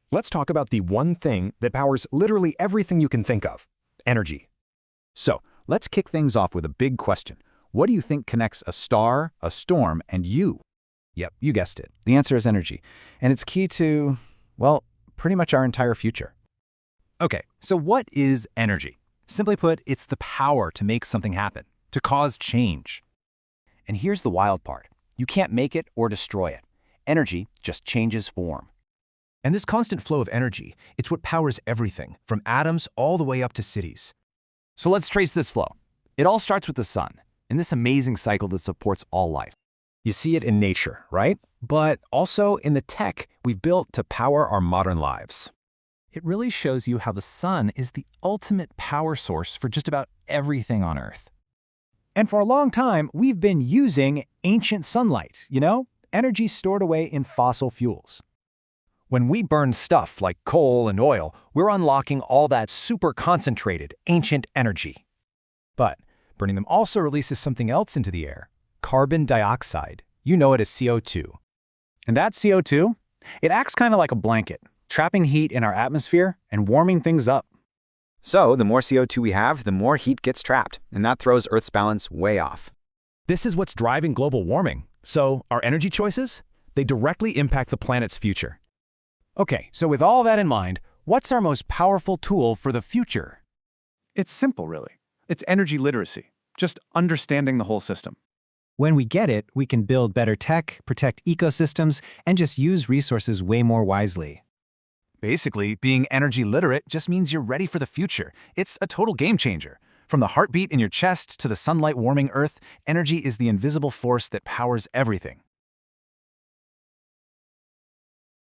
Let's talk about the one thing that powers literally everything you can think of: energy. So, let's kick things off with a big question. What do you think connects a star, a storm, and you? Yep, you guessed it. The answer is energy. And it's key to, well, pretty much our entire future. Okay, so what is energy? Simply put, it's the power to make something happen, to cause change. And here's the wild part. You can't make it or destroy it. Energy just changes form. And this constant flow of energy, it's what powers everything, from atoms all the way up to cities. So let's trace this flow. It all starts with the sun, and this amazing cycle that supports all life. You see it in nature, right? But also in the tech we've built to power our modern lives. It really shows you how the sun is the ultimate power source for just about everything on Earth. And for a long time, we've been using ancient sunlight, energy stored away in fossil fuels. When we burn stuff like coal and oil, we're unlocking all that super concentrated, ancient energy. But burning them also releases something else into the air: carbon dioxide. You know it as CO2. And that CO2, it acts kind of like a blanket, trapping heat in our atmosphere and warming things up. So, the more CO2 we have, the more heat gets trapped, and that throws Earth's balance way off. This is what's driving global warming. So, our energy choices, they directly impact the planet's future. Okay, so with all that in mind, what's our most powerful tool for the future? It's simple, really. It's energy literacy, just understanding the whole system. When we get it, we can build better tech, protect ecosystems, and just use resources way more wisely. Basically, being energy literate just means you're ready for the future. It's a total game changer. From the heartbeat in your chest to the sunlight warming Earth, energy is the invisible force that powers everything.